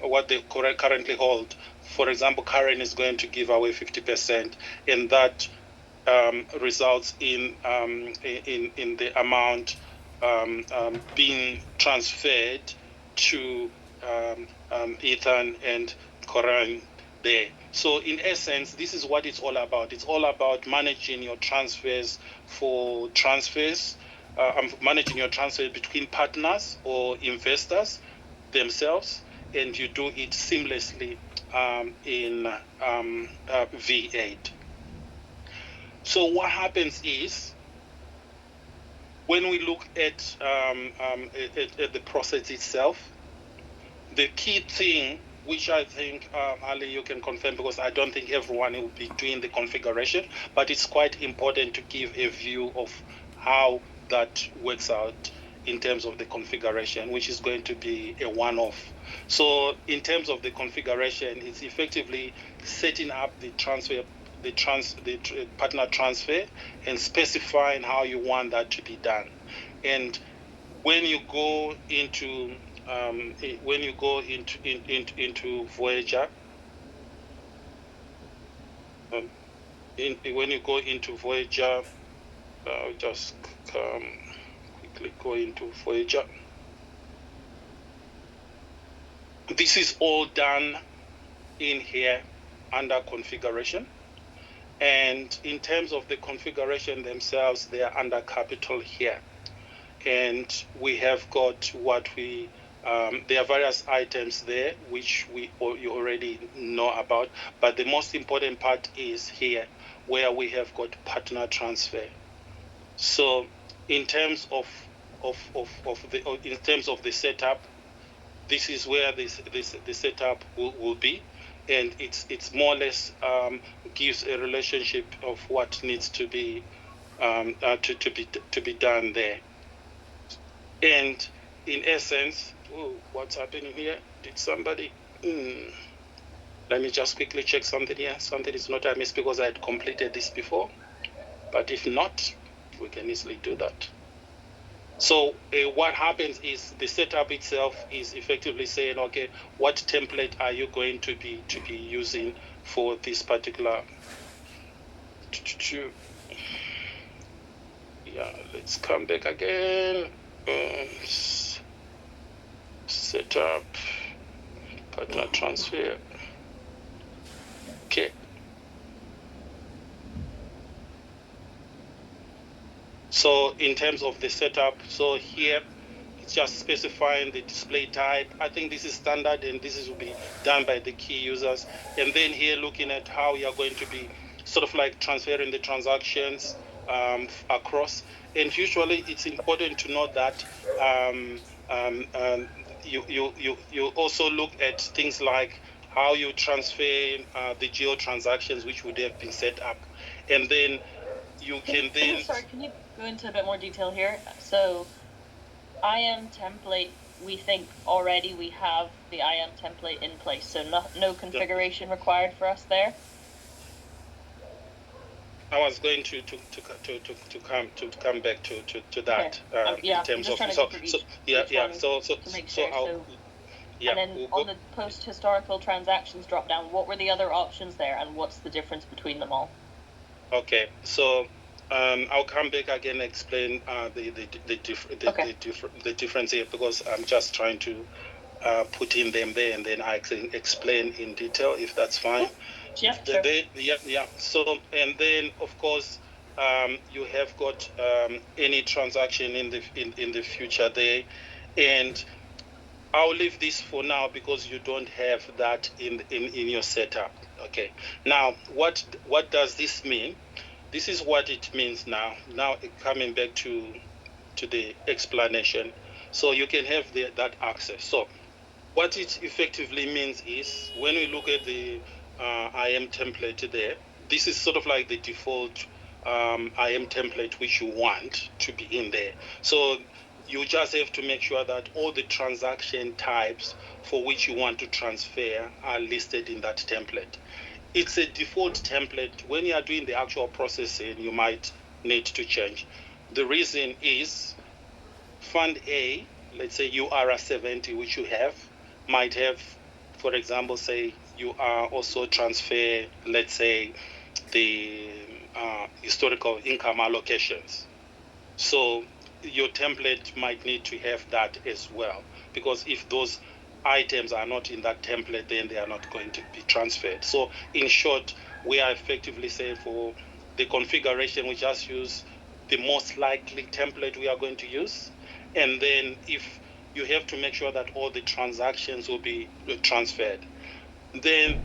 what they currently hold. For example, Karen is going to give away 50%, and that results in the amount being transferred to Ethan and Coran there. So in essence, this is what it's all about. It's all about managing your transfers managing your transfers between partners or investors themselves, and you do it seamlessly in V8. So what happens is, when we look at the process itself, the key thing, which I think, Ali, you can confirm, because I don't think everyone will be doing the configuration, but it's quite important to give a view of how that works out in terms of the configuration, which is going to be a one-off. So in terms of the configuration, it's effectively setting up the partner transfer and specifying how you want that to be done. And when you go into Voyager, when you go into Voyager, just quickly go into Voyager. This is all done in here under configuration, and in terms of the configuration themselves, they are under capital here, and we have got what we there are various items there which you already know about, but the most important part is here where we have got partner transfer. So in terms of the setup, this is where the setup will be, and it's more or less gives a relationship of what needs to be to be done there. And in essence, what's happening here? Did somebody? Let me just quickly check something here. Something is not amiss, because I had completed this before, but if not, we can easily do that. So what happens is the setup itself is effectively saying, okay, what template are you going to be using for this particular? Yeah, let's come back again. Setup, partner transfer. Okay. So in terms of the setup, so here it's just specifying the display type. I think this is standard, and this will be done by the key users. And then here, looking at how you're going to be sort of like transferring the transactions across. And usually it's important to note that you also look at things like how you transfer the geo transactions which would have been set up, and then you can then. Sorry, can you go into a bit more detail here? So, IAM template, we think already we have the IAM template in place, so no configuration required for us there. I was going to come back to that. Okay. Yeah, in terms of and then on the post historical transactions drop down, what were the other options there, and what's the difference between them all? Okay, so I'll come back again and explain the difference here, because I'm just trying to put in them there, and then I can explain in detail, if that's fine. Yeah, sure. So, and then of course you have got any transaction in the future there, and I'll leave this for now because you don't have that in your setup. Okay. Now, what does this mean? This is what it means now. Now coming back to the explanation, so you can have that access. So what it effectively means is, when we look at the IAM template there, this is sort of like the default IAM template which you want to be in there. So you just have to make sure that all the transaction types for which you want to transfer are listed in that template. It's a default template. When you are doing the actual processing, you might need to change. The reason is, Fund A, let's say URA 70, which you have, might have, for example, say you are also transfer, let's say, the historical income allocations. So your template might need to have that as well, because if those items are not in that template, then they are not going to be transferred. So in short, we are effectively saying for the configuration, we just use the most likely template we are going to use. And then if you have to make sure that all the transactions will be transferred, then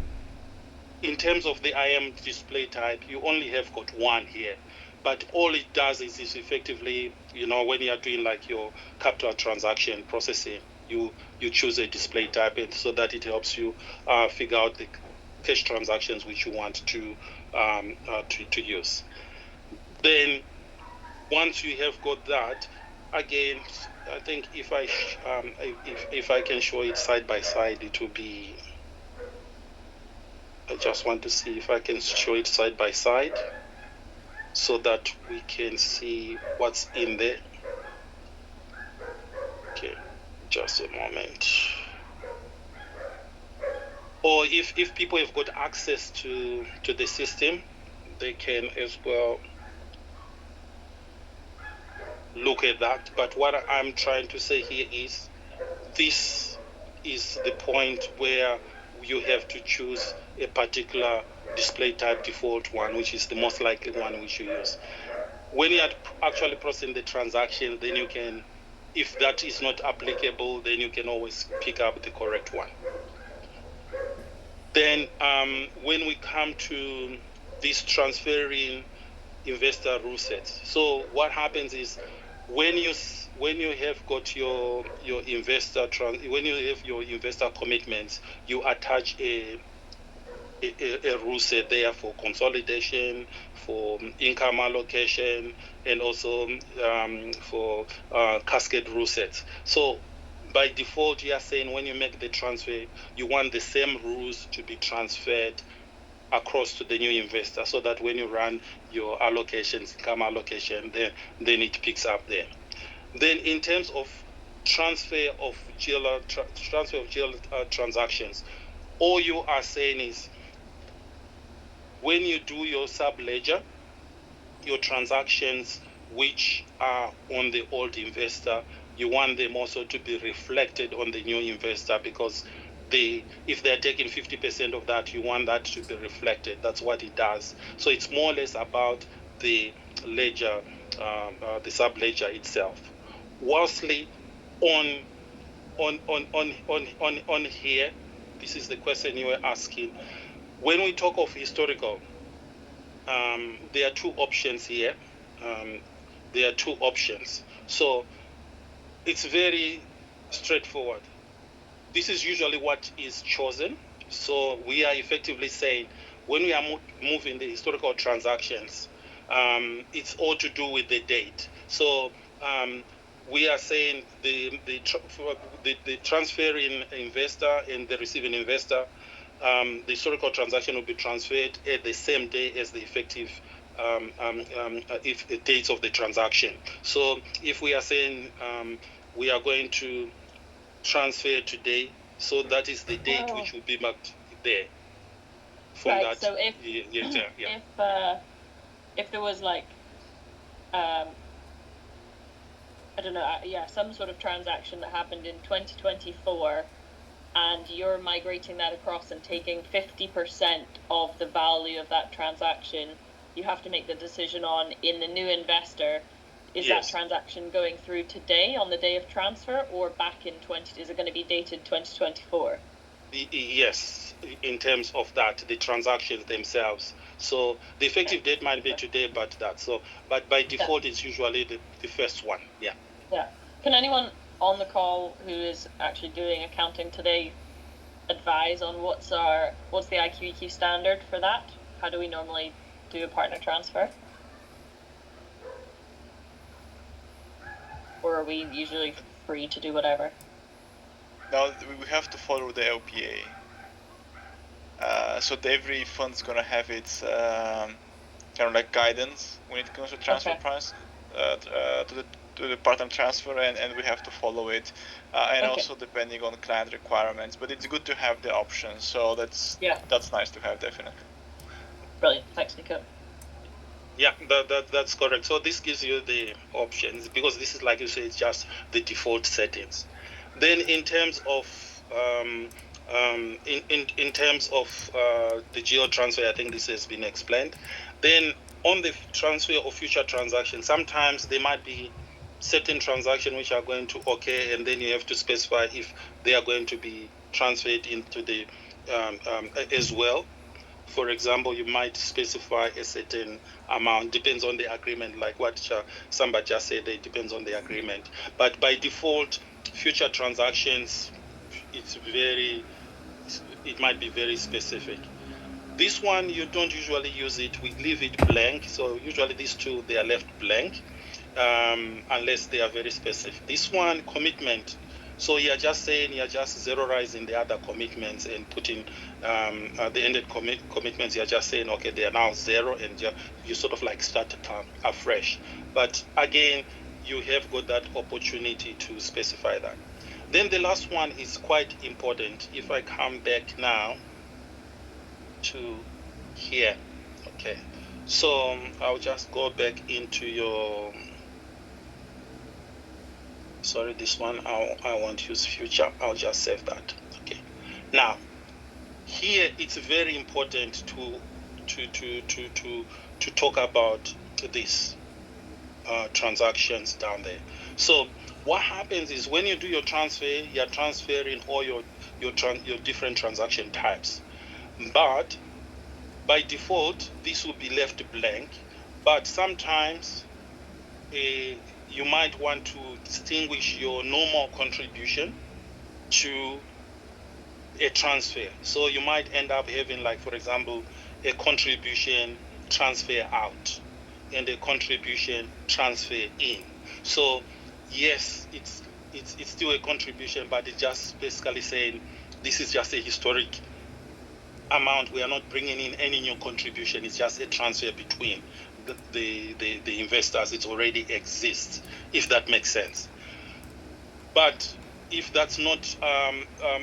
in terms of the IAM display type, you only have got one here. But all it does is effectively, when you are doing like your capital transaction processing, you choose a display type, and so that it helps you figure out the cash transactions which you want to use. Then once you have got that, again, I think if I can show it side by side, it will be. I just want to see if I can show it side by side so that we can see what's in there. Okay, just a moment. Or if people have got access to the system, they can as well look at that. But what I'm trying to say here is, this is the point where you have to choose a particular display type default one, which is the most likely one which you use. When you are actually processing the transaction, then you can, if that is not applicable, then you can always pick up the correct one. Then when we come to this transferring investor rule sets, so what happens is when you have got your investor when you have your investor commitments, you attach a rule set there for consolidation, for income allocation, and also for cascade rule sets. So by default, you are saying when you make the transfer, you want the same rules to be transferred across to the new investor, so that when you run your allocations, income allocation, then it picks up there. Then in terms of transfer of GL transactions, all you are saying is when you do your sub-ledger, your transactions which are on the old investor, you want them also to be reflected on the new investor, because if they're taking 50% of that, you want that to be reflected. That's what it does. So it's more or less about the ledger, the sub-ledger itself. Whilstly on here, this is the question you were asking. When we talk of historical, there are two options here. There are two options. So it's very straightforward. This is usually what is chosen. So we are effectively saying when we are moving the historical transactions, it's all to do with the date. So we are saying the transferring investor and the receiving investor, the historical transaction will be transferred at the same day as the effective dates of the transaction. So if we are saying we are going to transfer today, so that is the date which will be marked there. From right. That, so if if there was like I don't know, some sort of transaction that happened in 2024, and you're migrating that across and taking 50% of the value of that transaction, you have to make the decision on in the new investor. Is that transaction going through today on the day of transfer, or back in is it going to be dated 2024? Yes, in terms of that, the transactions themselves. So the effective date might be today, but by default, it's usually the first one. Yeah. Yeah. Can anyone on the call who is actually doing accounting today advise on what's the IQEQ standard for that? How do we normally do a partner transfer? Or are we usually free to do whatever? No, we have to follow the LPA. So every fund's gonna have its kind of like guidance when it comes to transfer price to to the partner transfer, and we have to follow it, and Okay. also depending on client requirements. But it's good to have the option, so that's nice to have, definitely. Brilliant. Thanks, Nico. Yeah, that's correct. So this gives you the options, because this is, like you say, it's just the default settings. Then in terms of in terms of the geo transfer, I think this has been explained. Then on the transfer of future transactions, sometimes there might be certain transactions which are going to occur, and then you have to specify if they are going to be transferred into the as well. For example, you might specify a certain amount, depends on the agreement, like what somebody just said, it depends on the agreement. But by default, future transactions, it might be very specific. This one, you don't usually use it, we leave it blank. So usually these two, they are left blank, unless they are very specific. This one, commitment. So you're just saying, you're just zeroizing the other commitments and putting the ended commitments. You're just saying, okay, they are now 0, and you sort of like start afresh. But again, you have got that opportunity to specify that. Then the last one is quite important. If I come back now to here, okay. So I'll just go back into your, sorry, this one I won't use future. I'll just save that. Okay. Now, here it's very important to talk about this transactions down there. So what happens is, when you do your transfer, you're transferring all your different transaction types. But by default, this will be left blank. But sometimes you might want to distinguish your normal contribution to a transfer. So you might end up having, like, for example, a contribution transfer out and a contribution transfer in. So yes, it's still a contribution, but it's just basically saying this is just a historic amount. We are not bringing in any new contribution. It's just a transfer between the investors. It already exists, if that makes sense. But if that's not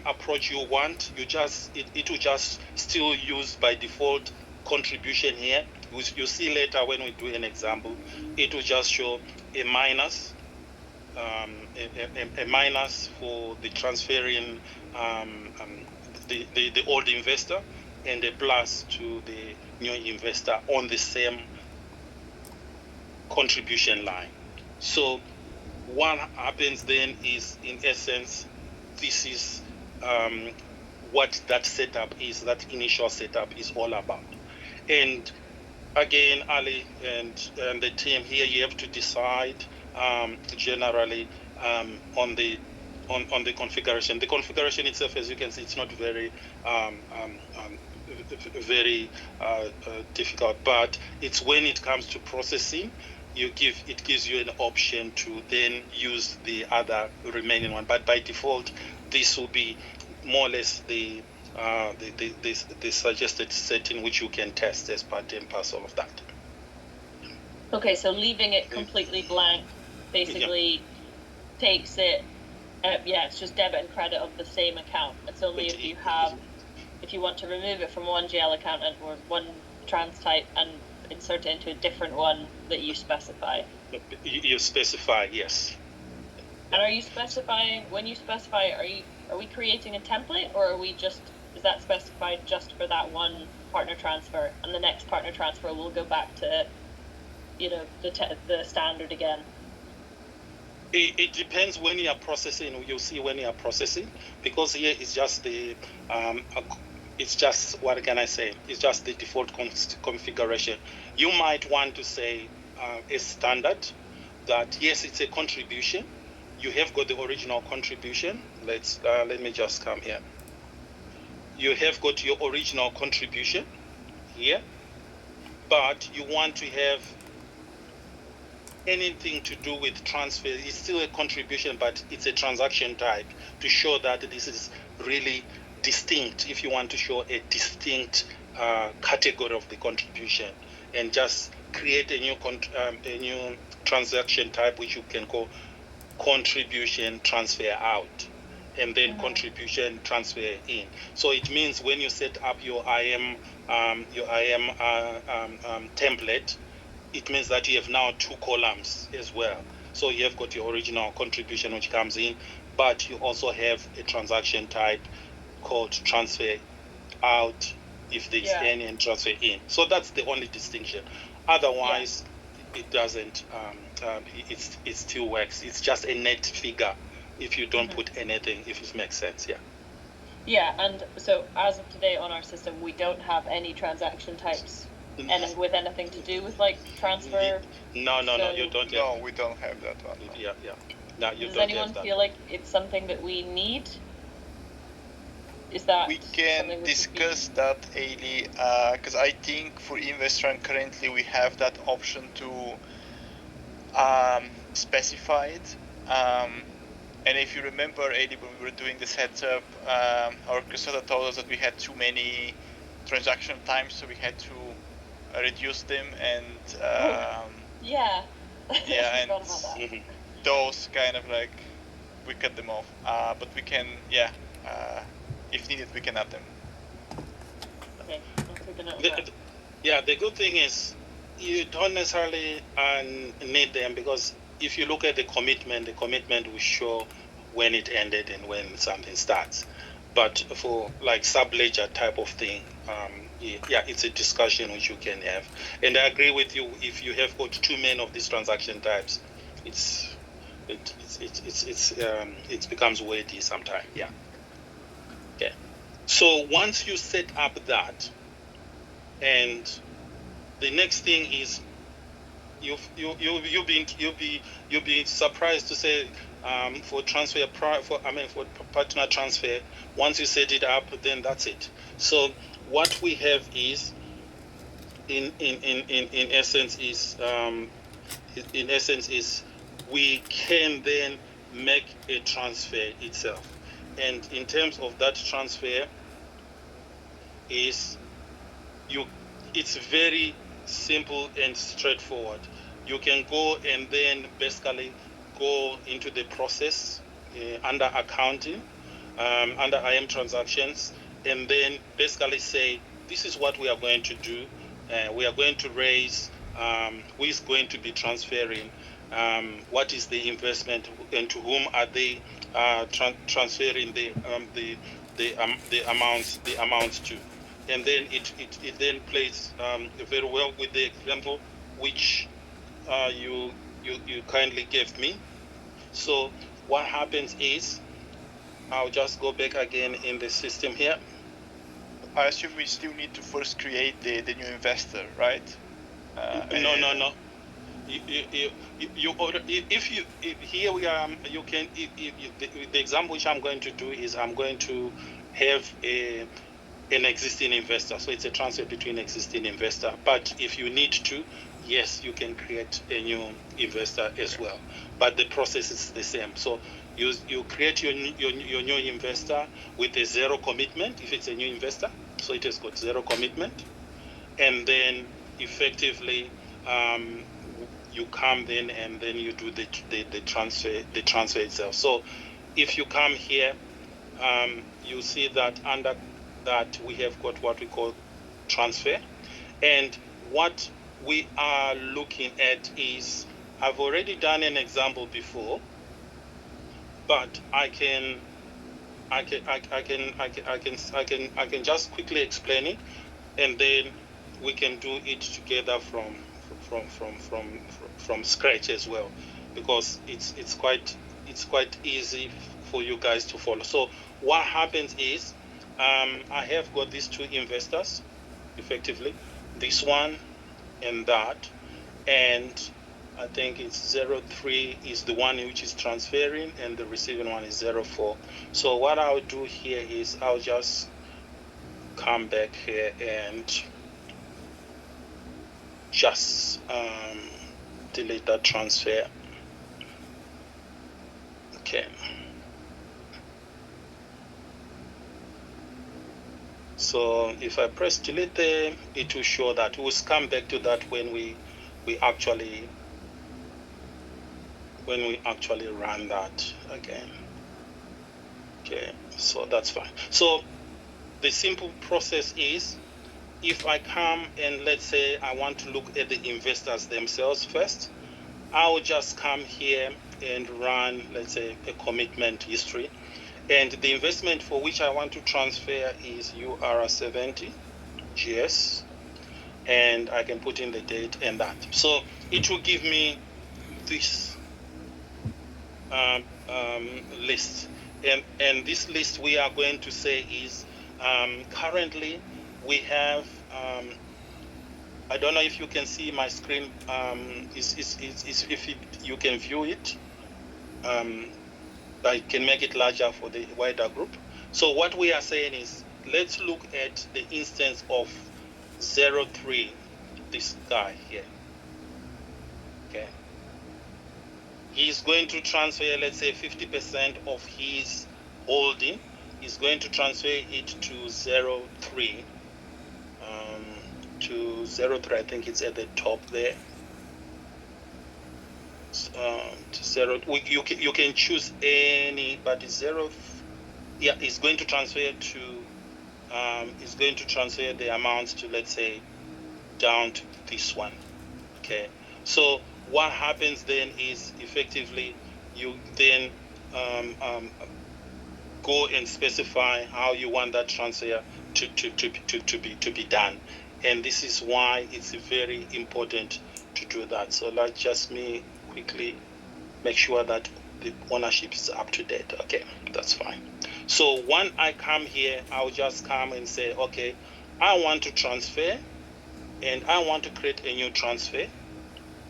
approach you want, you just it will just still use by default contribution here. You see later when we do an example, it will just show a minus, a minus for the transferring the old investor, and a plus to the new investor on the same contribution line. So what happens then is, in essence, this is what that setup is, that initial setup is all about. And again, Ali and the team here, you have to decide generally on the configuration. The configuration itself, as you can see, it's not very very difficult, but it's when it comes to processing, it gives you an option to then use the other remaining one. But by default, this will be more or less the suggested setting, which you can test as part and parcel of that. Okay, so leaving it completely blank basically takes it. It's just debit and credit of the same account. It's only if you want to remove it from one GL account or one trans type and insert it into a different one that you specify. You specify, yes. And are you specifying, when you specify, are we creating a template, or is that specified just for that one partner transfer, and the next partner transfer will go back to, the standard again? It depends when you are processing. You'll see when you are processing, because here it's just it's just, what can I say? It's just the default configuration. You might want to say a standard that, yes, it's a contribution. You have got the original contribution. Let me just come here. You have got your original contribution here, but you want to have anything to do with transfer. It's still a contribution, but it's a transaction type, to show that this is really distinct. If you want to show a distinct category of the contribution, and just create a new transaction type which you can call contribution transfer out, and then contribution transfer in. So it means when you set up your IM template, it means that you have now two columns as well. So you have got your original contribution which comes in, but you also have a transaction type called transfer out if there's any, and transfer in. So that's the only distinction. Otherwise, it doesn't. It still works. It's just a net figure if you don't put anything. If it makes sense, Yeah, and so as of today on our system, we don't have any transaction types with anything to do with like transfer. No, you don't. No, we don't have that one. No. Yeah. No, you Does don't anyone have that. feel like it's something that we need? Is that we can discuss that, Ailey, because I think for Investrend currently we have that option to specify it. And if you remember, Ailey, when we were doing the setup, our consultant told us that we had too many transaction times, so we had to reduce them, and and those kind of like we cut them off. But we can, if needed, we can add them. Okay, I'll take a note of that. Yeah, the good thing is you don't necessarily need them, because if you look at the commitment will show when it ended and when something starts. But for like sub-ledger type of thing, it's a discussion which you can have. And I agree with you, if you have got too many of these transaction types, it becomes weighty sometimes. Yeah. Okay. So once you set up that, and the next thing is you'll be surprised to say for partner transfer, once you set it up, then that's it. So what we have is in essence is we can then make a transfer itself, and in terms of that transfer it's very simple and straightforward. You can go and then basically go into the process under accounting, under IM transactions, and then basically say, this is what we are going to do. We are going to raise, who is going to be transferring, what is the investment, and to whom are they transferring the amounts to. And then it then plays very well with the example which you kindly gave me. So what happens is, I'll just go back again in the system here. I assume we still need to first create the new investor, right? No. Here we are. You can. The example which I'm going to do is, I'm going to have an existing investor, so it's a transfer between existing investor. But if you need to, yes, you can create a new investor as well. But the process is the same. So you create your new investor with a zero commitment if it's a new investor. So it has got zero commitment, and then effectively you come then and then you do the transfer itself. So if you come here, you see that under that we have got what we call transfer, and what we are looking at is, I've already done an example before, but I can just quickly explain it, and then we can do it together from scratch as well, because it's quite easy for you guys to follow. So what happens is, I have got these two investors, effectively, this one and that, and I think it's 03 is the one which is transferring, and the receiving one is 04. So what I'll do here is, I'll just come back here and just delete that transfer. Okay. So if I press delete there, it will show that. We'll come back to that when we actually when we actually run that again. Okay, so that's fine. So the simple process is, if I come and let's say I want to look at the investors themselves first, I'll just come here and run, let's say, a commitment history. And the investment for which I want to transfer is UR70 GS. And I can put in the date and that. So it will give me this list. And this list we are going to say is currently we have, I don't know if you can see my screen, if you can view it. I can make it larger for the wider group. So what we are saying is, let's look at the instance of 03, this guy here. Okay. He's going to transfer, let's say, 50% of his holding. He's going to transfer it to 03. To 03, I think it's at the top there. To 0, you can choose any, but it's 0. Yeah, it's going to transfer to. It's going to transfer the amounts to, let's say, down to this one. Okay. So what happens then is effectively you then go and specify how you want that transfer to be done, and this is why it's very important to do that. So let's just me quickly make sure that the ownership is up to date. Okay, that's fine. So when I come here, I'll just come and say, okay, I want to transfer, and I want to create a new transfer.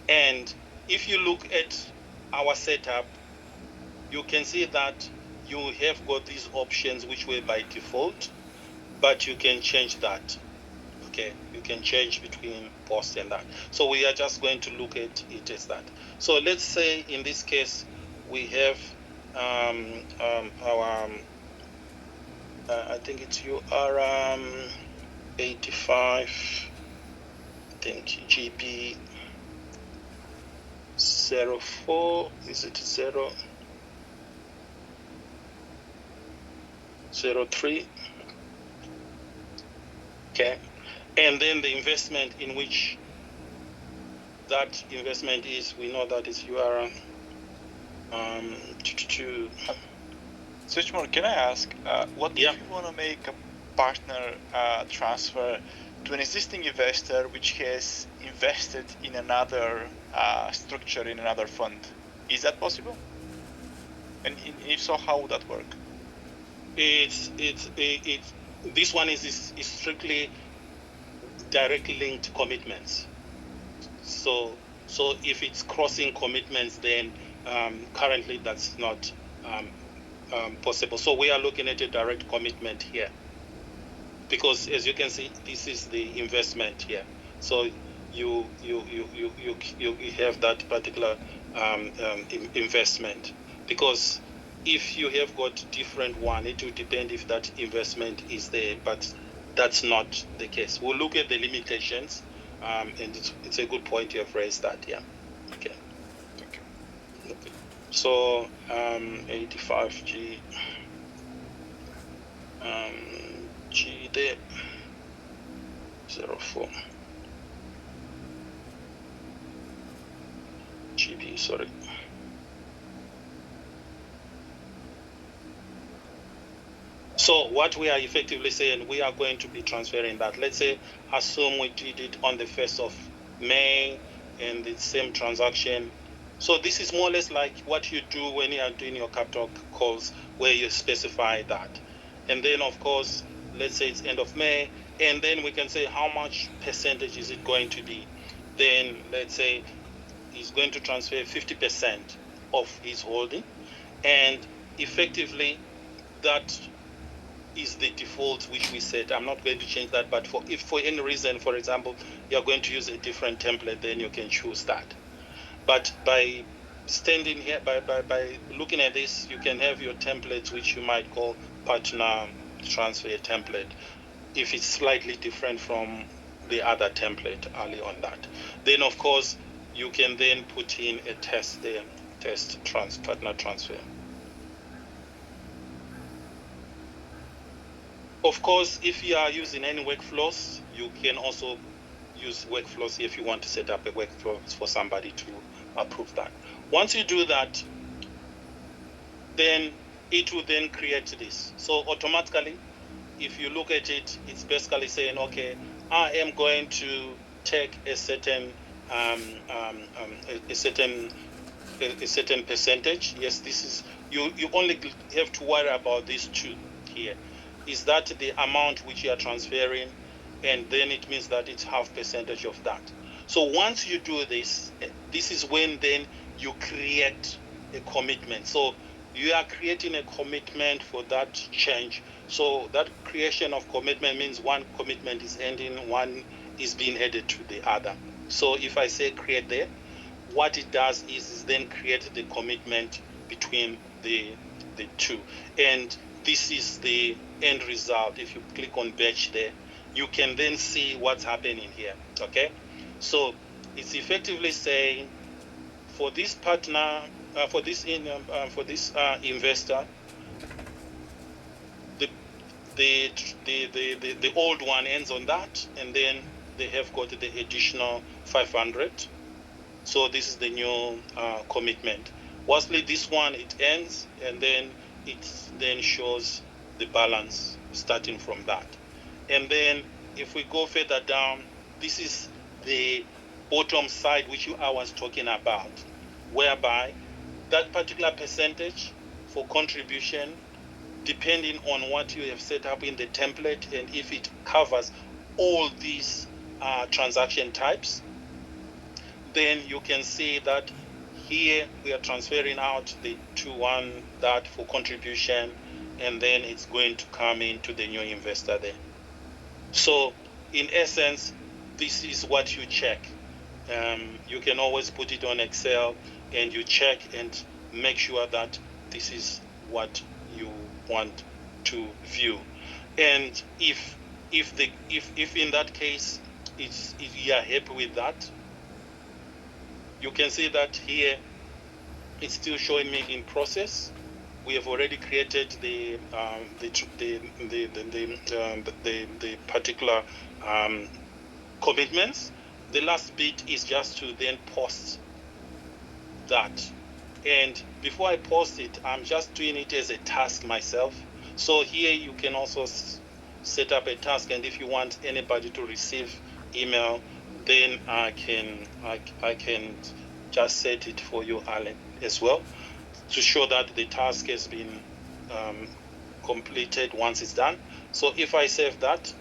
And if you look at our setup, you can see that you have got these options which were by default, but you can change that. Okay, you can change between post and that. So we are just going to look at it as that. So let's say in this case we have our I think it's UR 85. I think GB 04. Is it 03? Okay. And then the investment in which that investment is, we know that is UR Switchmore, can I ask, what if you want to make a partner transfer to an existing investor which has invested in another structure, in another fund? Is that possible? And if so, how would that work? This one is strictly directly linked commitments. So if it's crossing commitments, then currently that's not possible. So we are looking at a direct commitment here, because as you can see, this is the investment here. So you have that particular investment, because if you have got different one, it will depend if that investment is there, but that's not the case. We'll look at the limitations, and it's a good point you have raised that. Yeah. Okay. Thank you. Okay. So 85G G there 04 GB, sorry. So what we are effectively saying, we are going to be transferring that. Let's say, assume we did it on the 1st of May and the same transaction. So this is more or less like what you do when you are doing your capital calls, where you specify that. And then, of course, let's say it's end of May, and then we can say how much percentage is it going to be. Then let's say he's going to transfer 50% of his holding, and effectively that is the default which we set. I'm not going to change that, but if for any reason, for example, you're going to use a different template, then you can choose that. But by standing here, by looking at this, you can have your templates which you might call partner transfer template, if it's slightly different from the other template early on that. Then of course you can then put in a test there test partner transfer. Of course, if you are using any workflows, you can also use workflows if you want to set up a workflow for somebody to approve that. Once you do that, then it will then create this. So automatically, if you look at it, it's basically saying, okay, I am going to take a certain a certain percentage. Yes, this is you only have to worry about these two here. Is that the amount which you are transferring, and then it means that it's half percentage of that. So once you do this, this is when then you create a commitment. So you are creating a commitment for that change. So that creation of commitment means one commitment is ending, one is being added to the other. So if I say create there, what it does is then create the commitment between the two. And this is the end result. If you click on batch there, you can then see what's happening here. Okay, so it's effectively saying for this partner, for this investor, the old one ends on that, and then they have got the additional 500. So this is the new commitment. Whilstly this one, it ends, and then it then shows the balance starting from that. And then if we go further down, this is the bottom side which I was talking about, whereby that particular percentage for contribution, depending on what you have set up in the template, and if it covers all these transaction types, then you can see that here we are transferring out the 2-1 that for contribution, and then it's going to come into the new investor there. So in essence, this is what you check. You can always put it on Excel and you check and make sure that this is what you want to view. And if in that case if you are happy with that, you can see that here it's still showing me in process. We have already created the particular commitments. The last bit is just to then post that. And before I post it, I'm just doing it as a task myself. So here you can also set up a task, and if you want anybody to receive email, then I can just set it for you, Alan, as well, to show that the task has been completed once it's done. So if I save that,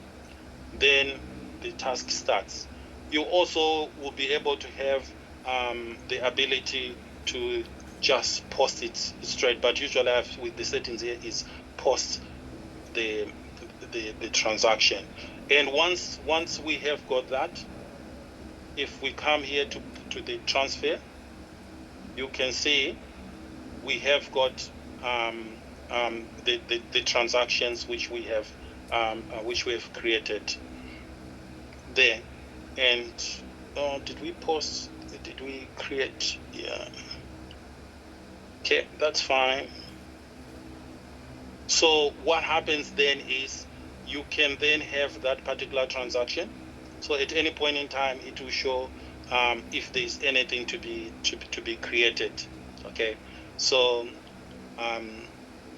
then the task starts. You also will be able to have the ability to just post it straight, but usually I have, with the settings here, is post the transaction. And once we have got that, if we come here to the transfer, you can see we have got the transactions which we have created there. And did we post? Did we create? Yeah. Okay, that's fine. So what happens then is you can then have that particular transaction. So at any point in time, it will show if there's anything to be created. Okay, so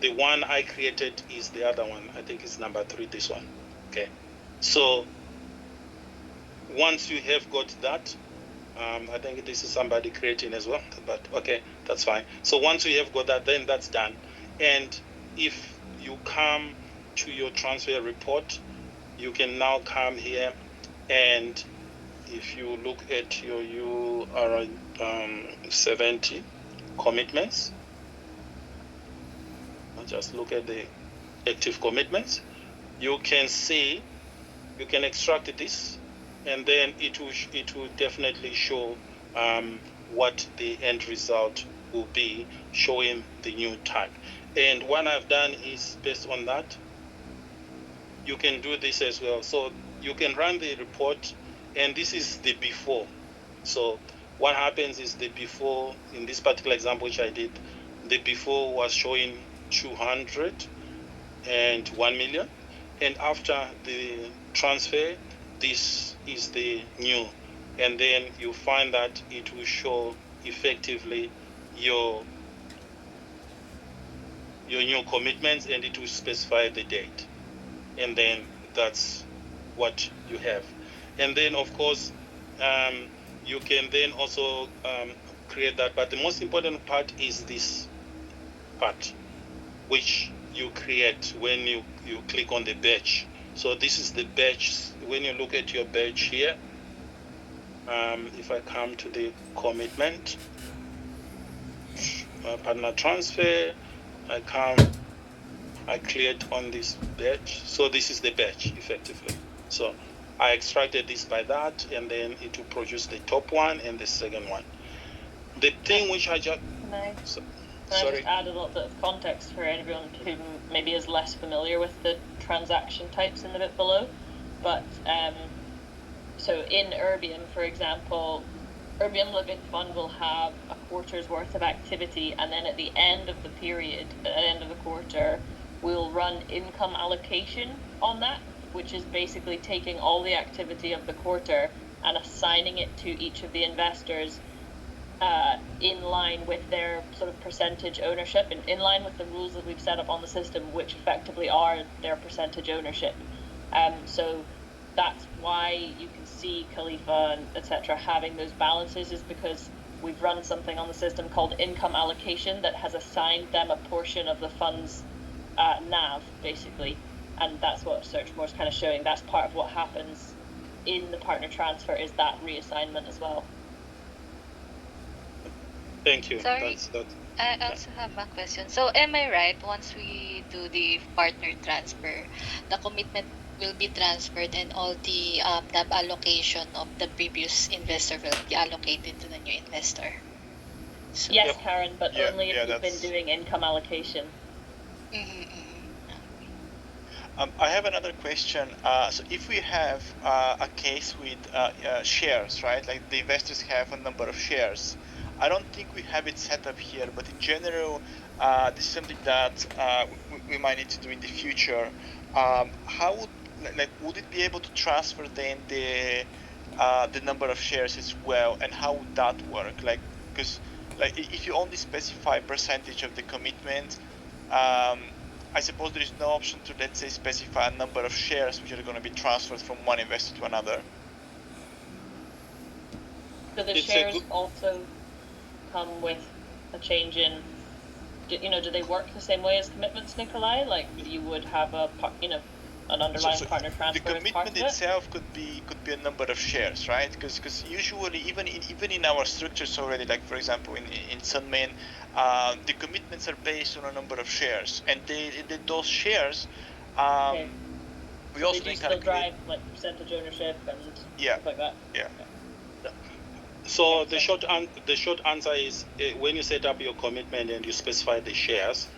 the one I created is the other one. I think it's number 3. This one. Okay, so once you have got that, I think this is somebody creating as well, but okay, that's fine. So once you have got that, then that's done. And if you come to your transfer report, you can now come here, and if you look at your UR 70 commitments, I'll just look at the active commitments. You can see, you can extract this, and then it will definitely show what the end result will be, showing the new type. And what I've done is, based on that, you can do this as well. So you can run the report, and this is the before. So what happens is the before, in this particular example which I did, the before was showing 200 and 1 million, and after the transfer, this is the new, and then you find that it will show effectively your new commitments, and it will specify the date, and then that's what you have. And then of course you can then also create that, but the most important part is this part which you create when you click on the batch. So this is the batch. When you look at your batch here, if I come to the commitment, partner transfer, I cleared on this batch. So this is the batch effectively. So I extracted this by that, and then it will produce the top one and the second one. The thing which I just... Can I just add a little bit of context for anyone who maybe is less familiar with the transaction types in the bit below? But so in Erbium, for example, Erbium Living Fund will have a quarter's worth of activity, and then at the end of the period, at the end of the quarter, we'll run income allocation on that, which is basically taking all the activity of the quarter and assigning it to each of the investors in line with their sort of percentage ownership, and in line with the rules that we've set up on the system, which effectively are their percentage ownership. So that's why you can see Khalifa and etc. having those balances, is because we've run something on the system called income allocation that has assigned them a portion of the fund's NAV, basically. And that's what Searchmore is kind of showing. That's part of what happens in the partner transfer, is that reassignment as well. Thank you. Sorry, I also have a question. So am I right, once we do the partner transfer, the commitment will be transferred and all the NAV allocation of the previous investor will be allocated to the new investor? So, yes, Karen, but only if you've that's... been doing income allocation. I have another question. So if we have a case with shares, right? Like the investors have a number of shares. I don't think we have it set up here, but in general, this is something that we might need to do in the future. How would it be able to transfer then the number of shares as well, and how would that work? Because if you only specify percentage of the commitment, I suppose there is no option to, let's say, specify a number of shares which are going to be transferred from one investor to another. So the shares also come with a change in, do they work the same way as commitments, Nikolai? Like you would have an underlying partner transfer. The commitment itself could be a number of shares, right? Because usually even in our structures already, like for example in Sunmain, the commitments are based on a number of shares, and those shares we also they still drive like percentage ownership and stuff like that. Yeah. So the short answer is when you set up your commitment and you specify the shares,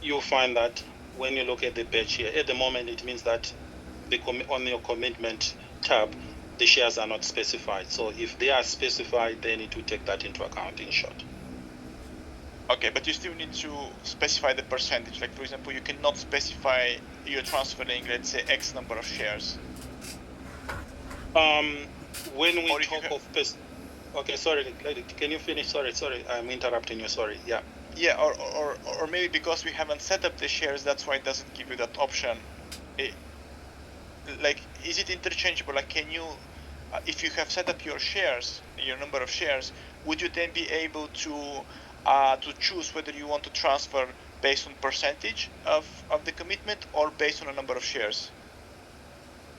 you'll find that when you look at the batch here, at the moment it means that on your commitment tab, the shares are not specified. So if they are specified, then it will take that into account in short. Okay, but you still need to specify the percentage. Like for example, you cannot specify you're transferring, let's say, X number of shares. When we talk of okay, sorry, can you finish? Sorry, I'm interrupting you. Sorry. Yeah. Yeah, or maybe because we haven't set up the shares, that's why it doesn't give you that option. Is it interchangeable? Like, can you, if you have set up your shares, your number of shares, would you then be able to choose whether you want to transfer based on percentage of the commitment or based on a number of shares?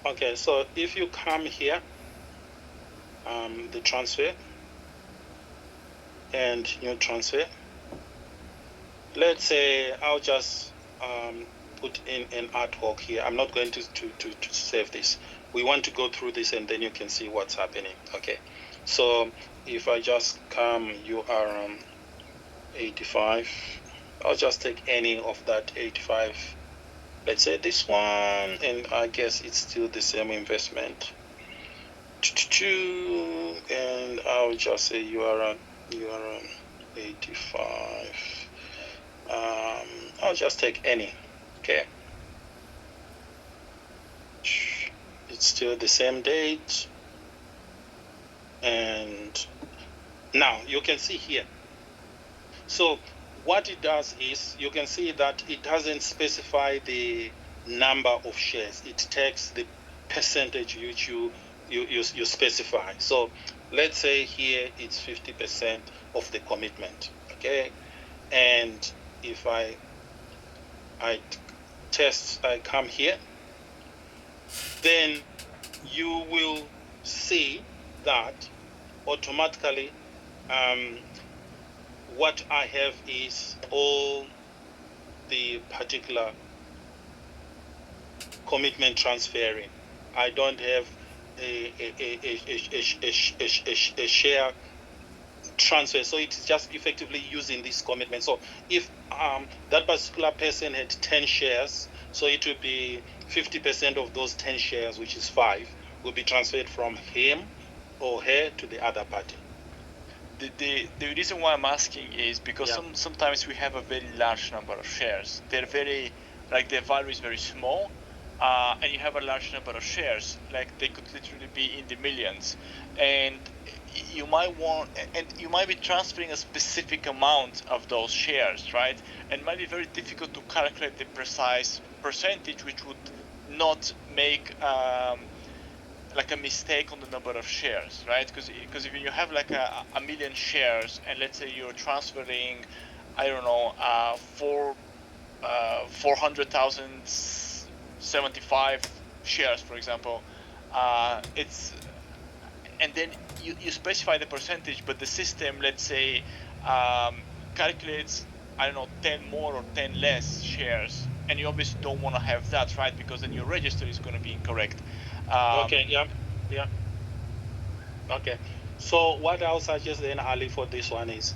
Okay, so if you come here, the transfer and new transfer, let's say I'll just put in an ad hoc here. I'm not going to save this. We want to go through this and then you can see what's happening. Okay, so if I just come, you are 85. I'll just take any of that 85. Let's say this one, and I guess it's still the same investment. and I'll just say you are on 85. I'll just take any. Okay. It's still the same date. And now you can see here. So what it does is you can see that it doesn't specify the number of shares. It takes the percentage which you specify. So let's say here it's 50% of the commitment. Okay. And if I come here, then you will see that automatically what I have is all the particular commitment transferring. I don't have a share transfer, so it's just effectively using this commitment. So if that particular person had 10 shares, so it would be 50% of those 10 shares, which is 5, will be transferred from him or her to the other party. The reason why I'm asking is because sometimes we have a very large number of shares. They're very, like their value is very small, and you have a large number of shares, like they could literally be in the millions, and you might be transferring a specific amount of those shares, right? And it might be very difficult to calculate the precise percentage, which would not make like a mistake on the number of shares, right? Because if you have like a million shares, and let's say you're transferring, I don't know, 400,075 shares, for example, and then you specify the percentage, but the system, let's say, calculates, I don't know, 10 more or 10 less shares, and you obviously don't want to have that, right? Because then your register is going to be incorrect. Okay, yeah. Okay, so what I'll suggest then, Ali, for this one is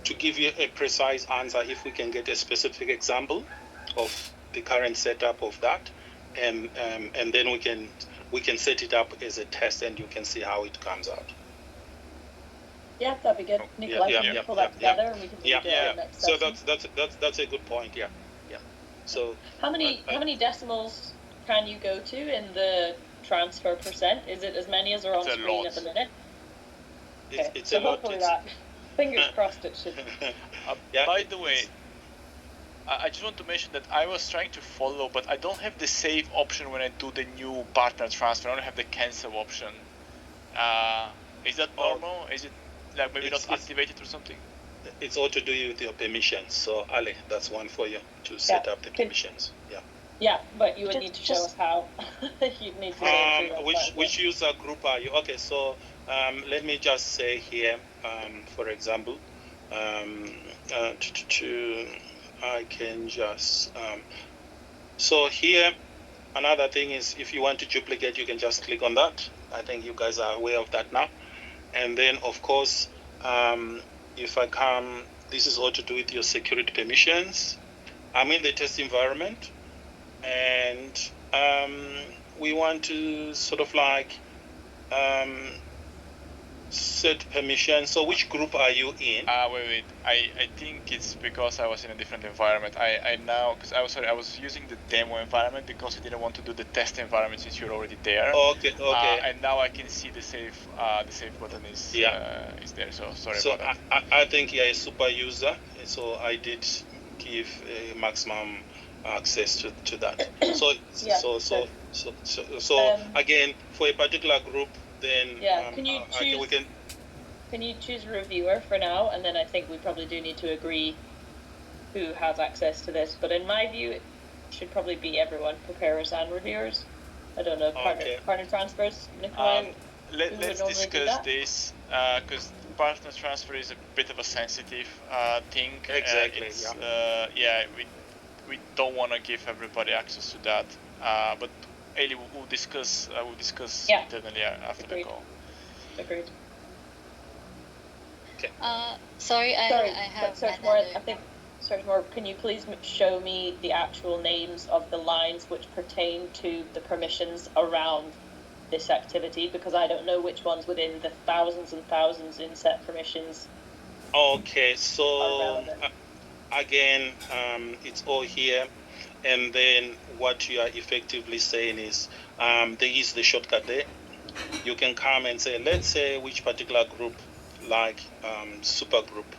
to give you a precise answer, if we can get a specific example of the current setup of that, and then we can set it up as a test, and you can see how it comes out. Yeah, that'd be good. Nikolai, can you pull that together, and we can do it next session? So that's a good point. Yeah. So how many decimals can you go to in the transfer percent? Is it as many as are on screen at the minute? It's a lot. Hopefully that. Fingers crossed it should. By the way, I just want to mention that I was trying to follow, but I don't have the save option when I do the new partner transfer. I only have the cancel option. Is that normal? Is it like maybe not activated or something? It's all to do with your permissions. So Ali, that's one for you to set up the permissions. Yeah, but you would need to show us how. You'd need to say which user group are you? Okay, so let me just say here, for example, I can just so here another thing is, if you want to duplicate, you can just click on that. I think you guys are aware of that now. And then of course, if I come, this is all to do with your security permissions. I'm in the test environment, and we want to sort of like set permission. So which group are you in? Wait. I think it's because I was in a different environment. I now, because I was using the demo environment because I didn't want to do the test environment since you're already there. Okay. And now I can see the save button is there. So sorry about that. I think you're a super user, so I did give a maximum access to that. So again, for a particular group, then can you choose reviewer for now, and then I think we probably do need to agree who has access to this. But in my view, it should probably be everyone, preparers and reviewers. I don't know, partner transfers, Nikolai. Let's discuss this because partner transfer is a bit of a sensitive thing. Exactly. We don't want to give everybody access to that. But Ailey, we'll discuss internally after the call. Agreed. Okay. Sorry, I have Search more. Can you please show me the actual names of the lines which pertain to the permissions around this activity because I don't know which ones within the thousands and thousands in set permissions. Okay, so relevant. again, it's all here. And then what you are effectively saying is there is the shortcut there. You can come and say, let's say which particular group, like super group.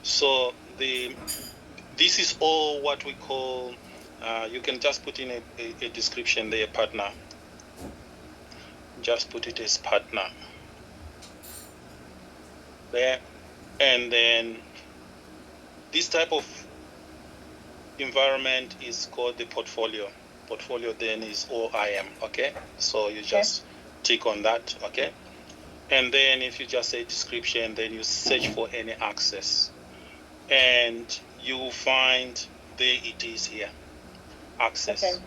So this is all what we call, you can just put in a description there, partner. Just put it as partner there. And then this type of environment is called the portfolio. Portfolio then is OIM, okay? So you just tick on that, okay? And then if you just say description, then you search for any access. And you will find there it is here, access. Okay.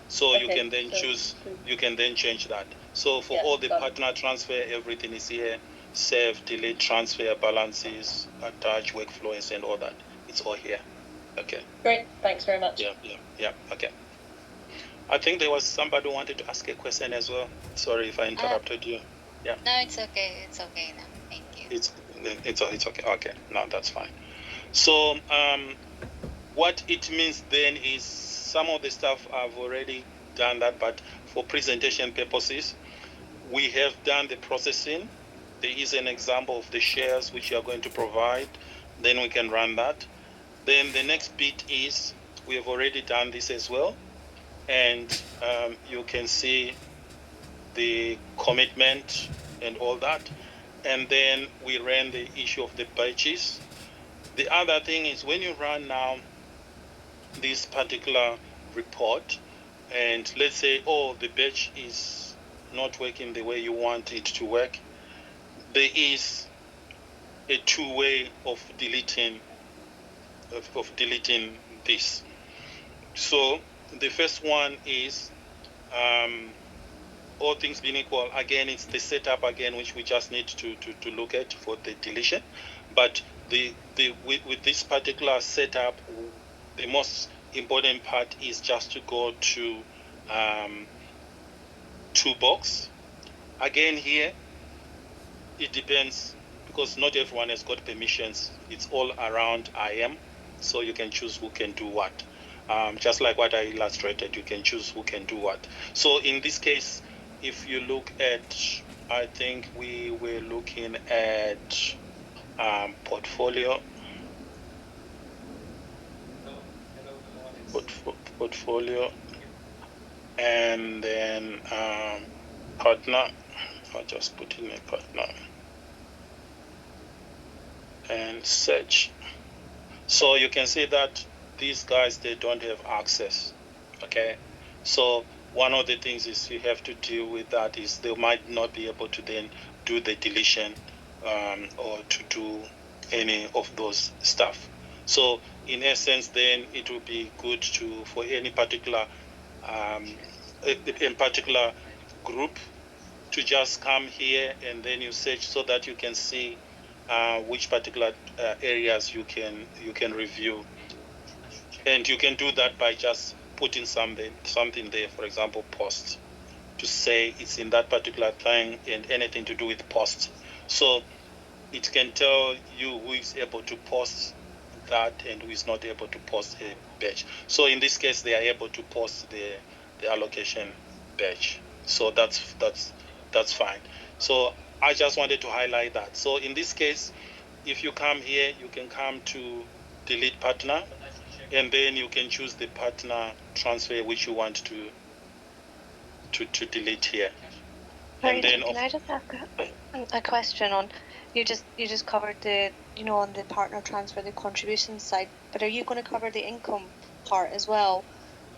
So Okay, you can then so- choose, you can then change that. So for Yeah, all the got it. partner transfer, everything is here. Save, delete, transfer, balances, attach, workflows, and all that. It's all here. Okay. Great, thanks very much. Yeah. Okay. I think there was somebody who wanted to ask a question as well. Sorry if I interrupted you. No, it's okay. It's okay now. Thank you. It's okay. Okay, no, that's fine. So what it means then is some of the stuff I've already done that, but for presentation purposes, we have done the processing. There is an example of the shares which you are going to provide. Then we can run that. Then the next bit is we have already done this as well, and you can see the commitment and all that. And then we ran the issue of the badges. The other thing is when you run now this particular report, and let's say, oh, the badge is not working the way you want it to work, there is a two-way of deleting this. So the first one is all things being equal, again, it's the setup again, which we just need to look at for the deletion. But with this particular setup, the most important part is just to go to toolbox. Again, here it depends because not everyone has got permissions. It's all around IAM, so you can choose who can do what. Just like what I illustrated, you can choose who can do what. So in this case, if you look at, I think we were looking at portfolio. Portfolio, and then partner. I'll just put in a partner and search. So you can see that these guys, they don't have access. Okay, so one of the things is you have to deal with that is they might not be able to then do the deletion or to do any of those stuff. So in essence, then it will be good to, for any particular in particular group, to just come here and then you search so that you can see which particular areas you can review, and you can do that by just putting something there. For example, post, to say it's in that particular thing and anything to do with post. So it can tell you who is able to post that and who is not able to post a badge. So in this case, they are able to post the allocation badge. So that's fine. So I just wanted to highlight that. So in this case, if you come here, you can come to delete partner, and then you can choose the partner transfer which you want to delete here. Sorry, can I just ask a question on, you just covered the, on the partner transfer, the contribution side, but are you going to cover the income part as well?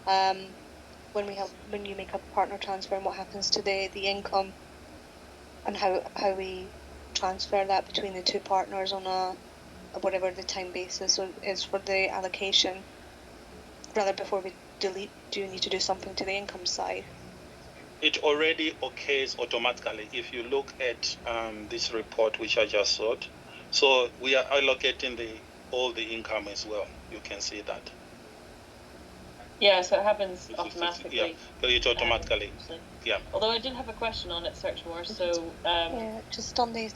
When you make a partner transfer, and what happens to the income, and how we transfer that between the two partners on a whatever the time basis is for the allocation. Rather, before we delete, do you need to do something to the income side? It already occurs automatically if you look at this report which I just showed. So we are allocating all the income as well. You can see that. Yeah, so it happens Yeah, automatically. it automatically. Yeah. Although I did have a question on it, search more. So just on the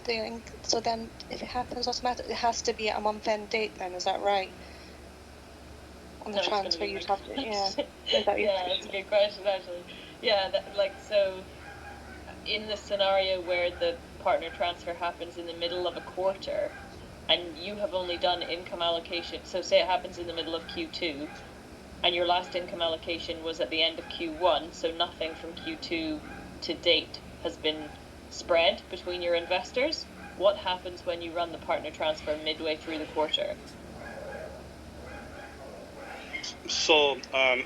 so then if it happens automatically, it has to be at a month end date. Then is that right? On the transfer, you'd have to. Yeah. Yeah, that's a good question actually. Yeah, so in the scenario where the partner transfer happens in the middle of a quarter, and you have only done income allocation. So say it happens in the middle of Q2. And your last income allocation was at the end of Q1, so nothing from Q2 to date has been spread between your investors. What happens when you run the partner transfer midway through the quarter? So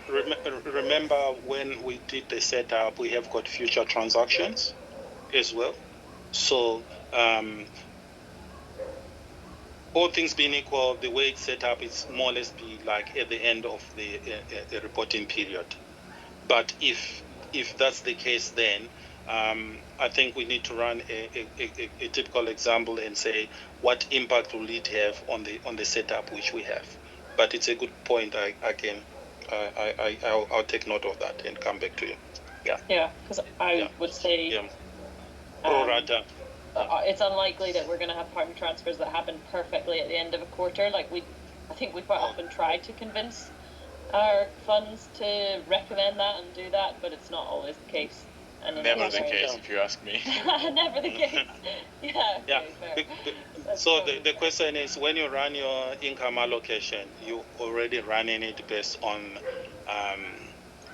remember when we did the setup, we have got future transactions as well. So all things being equal, the way it's set up, it's more or less be like at the end of the reporting period. But if that's the case, then I think we need to run a typical example and say what impact will it have on the setup which we have. But it's a good point. I'll take note of that and come back to you. Yeah, because I would say pro rata. It's unlikely that we're going to have partner transfers that happen perfectly at the end of a quarter. I think we quite often try to convince our funds to recommend that and do that, but it's not always the case. And never the case, if you ask me. Never the case. Yeah. Okay, so the question is, when you run your income allocation, you already running it based on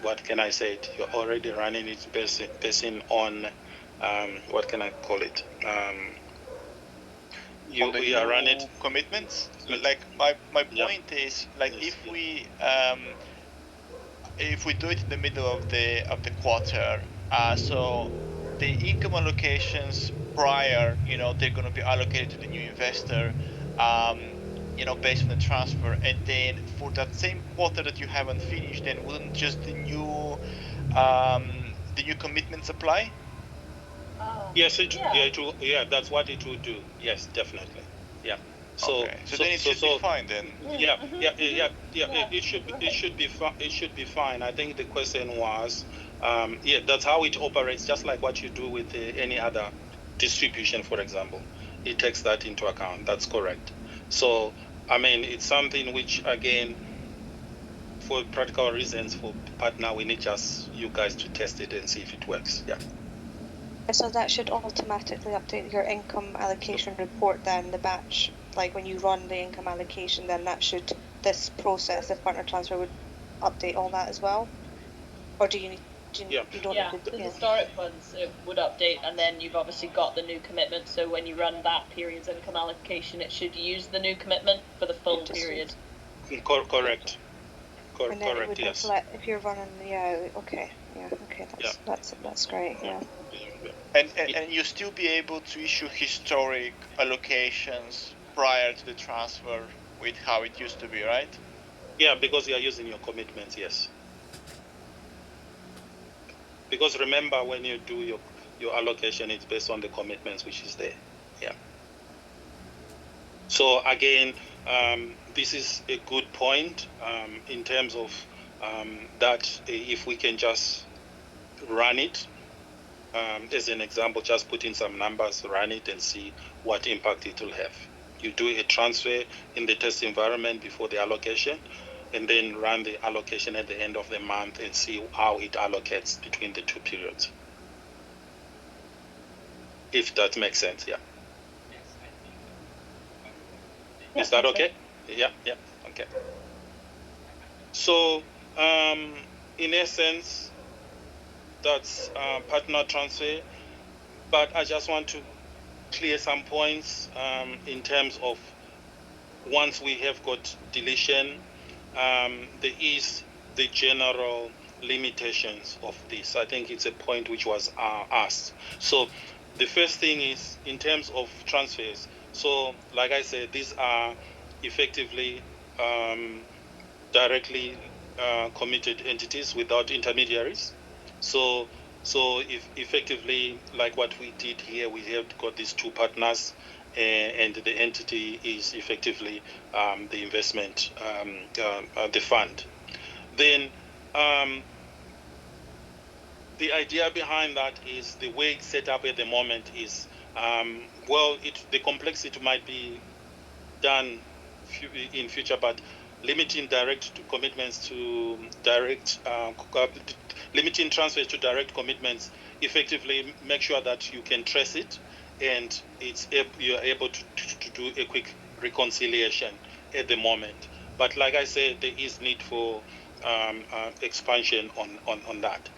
what can I say? You're already running it based on what can I call it? You are running commitments. Like my point is, like if we do it in the middle of the quarter, so the income allocations prior, they're going to be allocated to the new investor, based on the transfer, and then for that same quarter that you haven't finished, then wouldn't just the new commitments apply? Yes, that's what it will do. Yes, definitely. Yeah. So okay. So then it should be fine then. Yeah. It should be fine. I think the question was, that's how it operates, just like what you do with any other distribution, for example. It takes that into account. That's correct. So I mean, it's something which, again, for practical reasons, for partner, we need just you guys to test it and see if it works. Yeah. So that should automatically update your income allocation report then, the batch, like when you run the income allocation, then this process, the partner transfer, would update all that as well? Or do you need, you don't need to, the historic ones it would update, and then you've obviously got the new commitment, so when you run that period's income allocation, it should use the new commitment for the full period. Correct. And then it would reflect if you're running, that's great, And you still be able to issue historic allocations prior to the transfer with how it used to be, right? Yeah, because you are using your commitments, yes. Because remember, when you do your allocation, it's based on the commitments which is there. Yeah. So again, this is a good point in terms of that if we can just run it, as an example, just put in some numbers, run it and see what impact it will have. You do a transfer in the test environment before the allocation, and then run the allocation at the end of the month and see how it allocates between the two periods. If that makes sense, yeah. Is that okay? Yeah, okay. So, in essence, that's partner transfer, but I just want to clear some points in terms of once we have got deletion, there is the general limitations of this. I think it's a point which was asked. So the first thing is in terms of transfers. So like I said, these are effectively directly committed entities without intermediaries. So if effectively, like what we did here, we have got these two partners, and the entity is effectively the investment, the fund. Then the idea behind that is the way it's set up at the moment is, the complexity might be done in future, but limiting commitments to direct, limiting transfers to direct commitments effectively make sure that you can trace it, and you're able to do a quick reconciliation at the moment. But like I said, there is need for expansion on that.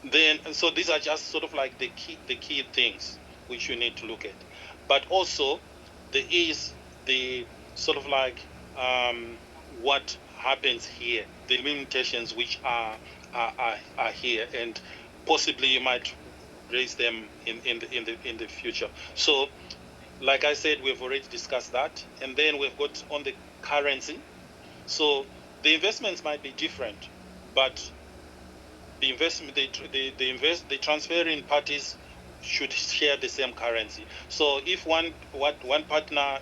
Then, so these are just sort of like the key things which you need to look at. But also, there is the sort of like what happens here, the limitations which are here, and possibly you might raise them in the future. So, like I said, we've already discussed that, and then we've got on the currency. So the investments might be different, but the transferring parties should share the same currency. So if one partner,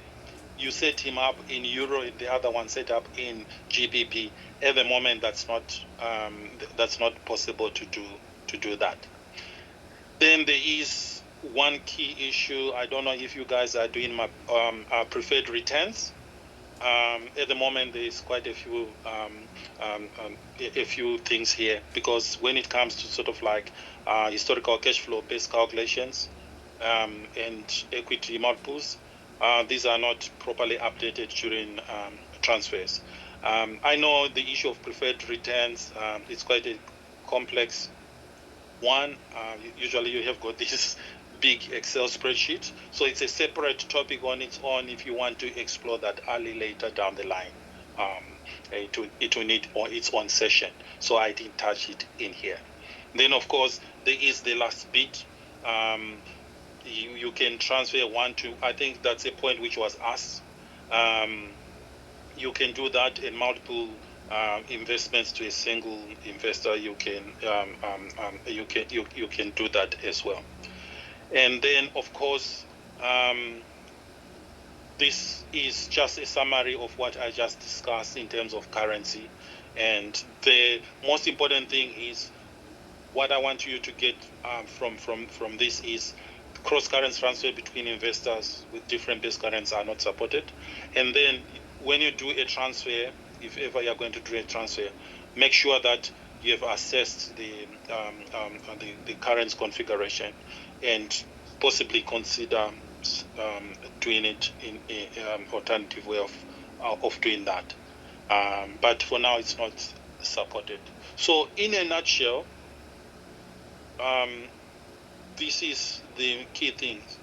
you set him up in euro, and the other one set up in GBP, at the moment that's not possible to do that. Then there is one key issue. I don't know if you guys are doing my preferred returns. At the moment, there is quite a few things here, because when it comes to sort of like historical cash flow based calculations and equity multiples, these are not properly updated during transfers. I know the issue of preferred returns, it's quite a complex one. Usually you have got this big Excel spreadsheet, so it's a separate topic on its own if you want to explore that early later down the line. It will need its own session, so I didn't touch it in here. Then of course there is the last bit. You can transfer one to, I think that's a point which was asked. You can do that in multiple investments to a single investor. You can do that as well. And then of course, this is just a summary of what I just discussed in terms of currency. And the most important thing is, what I want you to get from this is cross-currency transfer between investors with different base currencies are not supported. And then when you do a transfer, if ever you're going to do a transfer, make sure that you have assessed the currency configuration, and possibly consider doing it in an alternative way of doing that. But for now, it's not supported. So in a nutshell, this is the key things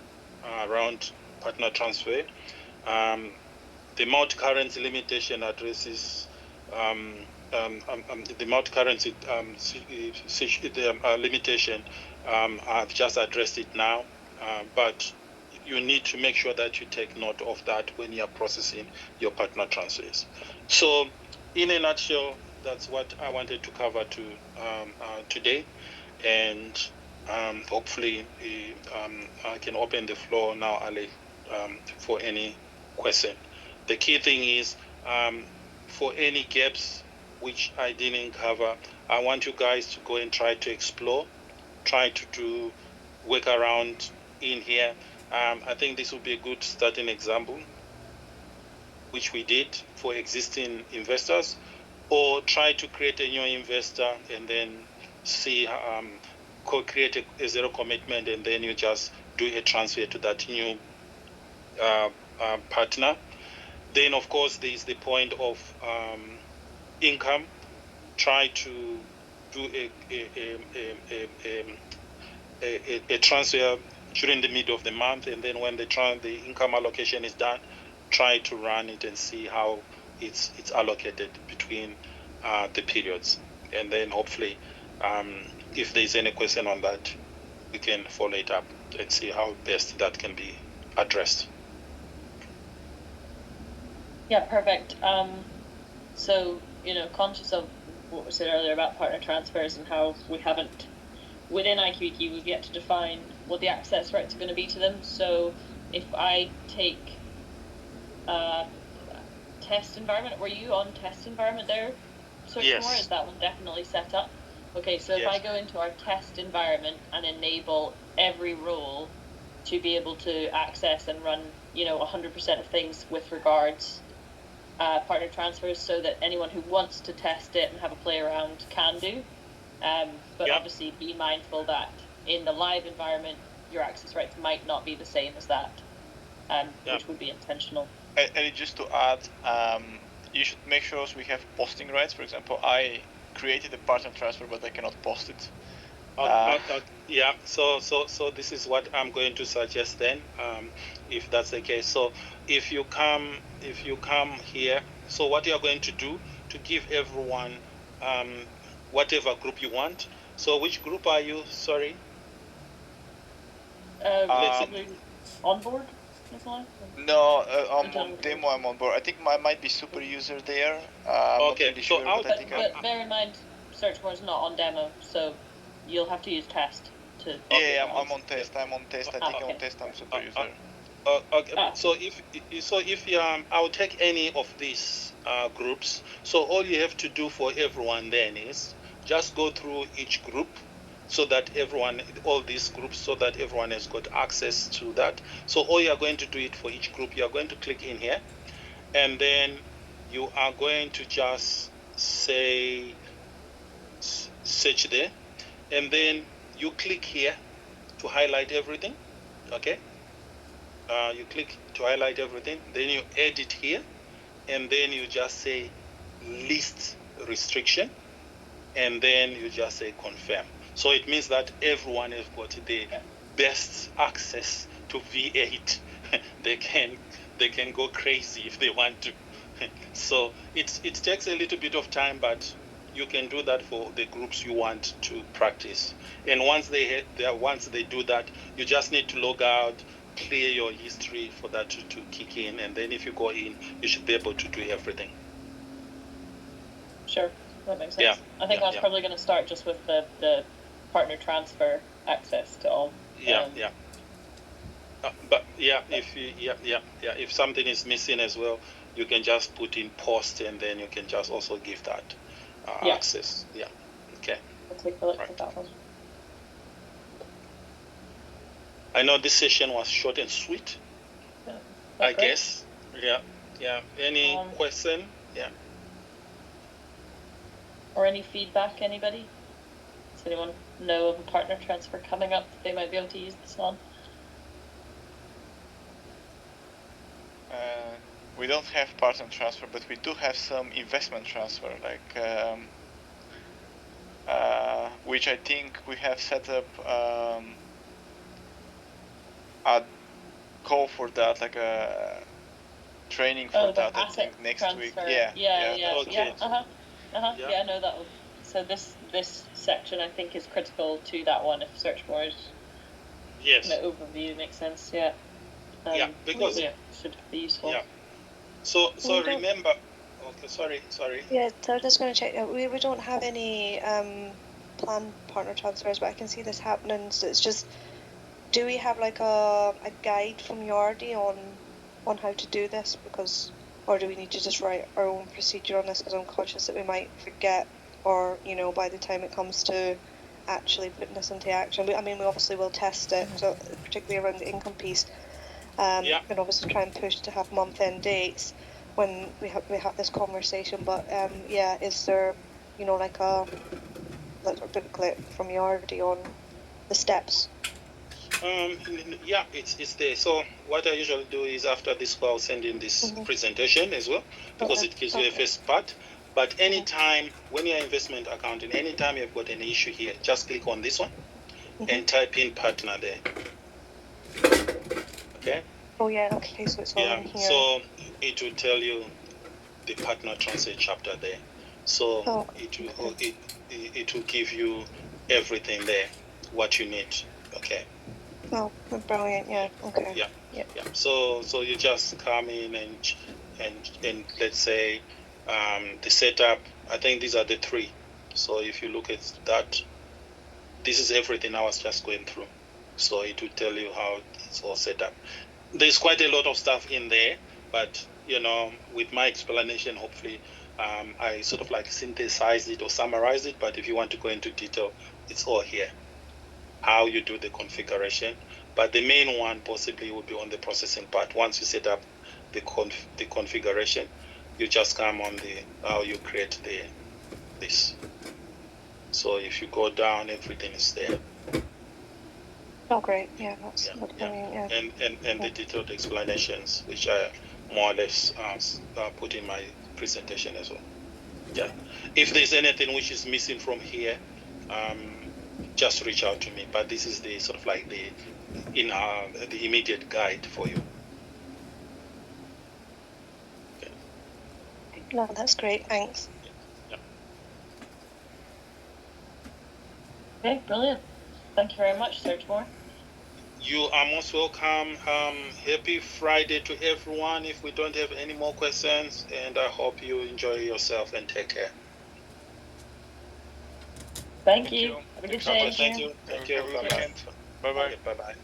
around partner transfer. The multi-currency limitation addresses the multi-currency limitation. I've just addressed it now, but you need to make sure that you take note of that when you are processing your partner transfers. So, in a nutshell, that's what I wanted to cover today, and hopefully I can open the floor now, Ali, for any question. The key thing is, for any gaps which I didn't cover, I want you guys to go and try to explore, try to do work around in here. I think this would be a good starting example, which we did for existing investors, or try to create a new investor and then see, create a zero commitment, and then you just do a transfer to that new partner. Then, of course, there is the point of income. Try to do a transfer during the middle of the month, and then when the income allocation is done, try to run it and see how it's allocated between the periods. And then hopefully, if there's any question on that, we can follow it up and see how best that can be addressed. Yeah, perfect. So, conscious of what was said earlier about partner transfers and how we haven't, within IQEQ, we've yet to define what the access rights are going to be to them. So if I take test environment, were you on test environment there? search Yes. more? Is that one definitely set up? Okay, so if Yes. I go into our test environment and enable every role to be able to access and run, 100% of things with regards partner transfers, so that anyone who wants to test it and have a play around can do. But Yeah. obviously be mindful that in the live environment, your access rights might not be the same as that, which would be intentional. And just to add, you should make sure we have posting rights. For example, I created a partner transfer, but I cannot post it. Yeah. So this is what I'm going to suggest then, if that's the case. So if you come here, so what you are going to do to give everyone whatever group you want. So which group are you? Sorry. Basically, on board. No, I'm on demo. I'm on board. I think I might be super user there. I'm not really sure, but I think but bear in mind, Searchmore is not on demo, so you'll have to use test to. Yeah, I'm on test. I'm on test. I think on test I'm super user. Okay. So if I'll take any of these groups. So all you have to do for everyone then is just go through each group, so that all these groups, so that everyone has got access to that. So all you are going to do it for each group. You are going to click in here, and then you are going to just say search there, and then you click here to highlight everything. Okay. You click to highlight everything, then you edit here, and then you just say list restriction, and then you just say confirm. So it means that everyone has got the best access to V8. they can go crazy if they want to. So it takes a little bit of time, but you can do that for the groups you want to practice. And once they do that, you just need to log out, clear your history for that to kick in, and then if you go in, you should be able to do everything. Sure, that makes sense. I think I was probably going to start just with the partner transfer access to all. But if something is missing as well, you can just put in post, and then you can just also give that access. Yeah. Okay. I'll take a look at that one. I know this session was short and sweet. Yeah, I guess. Yeah. Any question? Yeah. Or any feedback, anybody? Does anyone know of a partner transfer coming up that they might be able to use this on? We don't have partner transfer, but we do have some investment transfer, like which I think we have set up a call for that, like a training for that. I think next transfer. week. Yeah. Okay. Yeah, no, that will. So this section I think is critical to that one. If Searchmore is. Yes. The overview makes sense. Yeah. Because should be useful. Yeah. So remember. Okay. Sorry. Yeah, so I'm just going to check. We don't have any planned partner transfers, but I can see this happening. So it's just, do we have like a guide from Yardi on how to do this? Or do we need to just write our own procedure on this? Because I'm conscious that we might forget, or by the time it comes to actually putting this into action. We obviously will test it, so particularly around the income piece. And obviously try and push to have month-end dates when we have this conversation. But is there like a booklet from Yardi on the steps? It's there. So what I usually do is after this call, I'll send in this presentation as well, because it gives you a first part. But anytime when you're investment accounting, anytime you've got an issue here, just click on this one and type in partner there. Okay. Oh yeah. Okay. So it's all in here. So it will tell you the partner transfer chapter there. So it will give you everything there, what you need. Okay. Oh, brilliant! Yeah. Okay. Yeah. So you just come in and let's say the setup. I think these are the three. So if you look at that, this is everything I was just going through. So it will tell you how it's all set up. There's quite a lot of stuff in there, but with my explanation, hopefully I sort of like synthesized it or summarized it, but if you want to go into detail, it's all here. How you do the configuration, but the main one possibly would be on the processing part. Once you set up the configuration, you just come on the how you create this. So if you go down, everything is there. Oh, great. Yeah, that's Yeah, what yeah. I mean. Yeah. And the detailed explanations, which I more or less put in my presentation as well. Yeah. If there's anything which is missing from here, just reach out to me. But this is the sort of like the immediate guide for you. Okay. No, that's great. Thanks. Yeah. Okay, brilliant. Thank you very much, Sergemore. You are most welcome. Happy Friday to everyone. If we don't have any more questions, and I hope you enjoy yourself and take care. Thank you. Have a good day. Thank you. Thank you. Bye bye. Bye bye.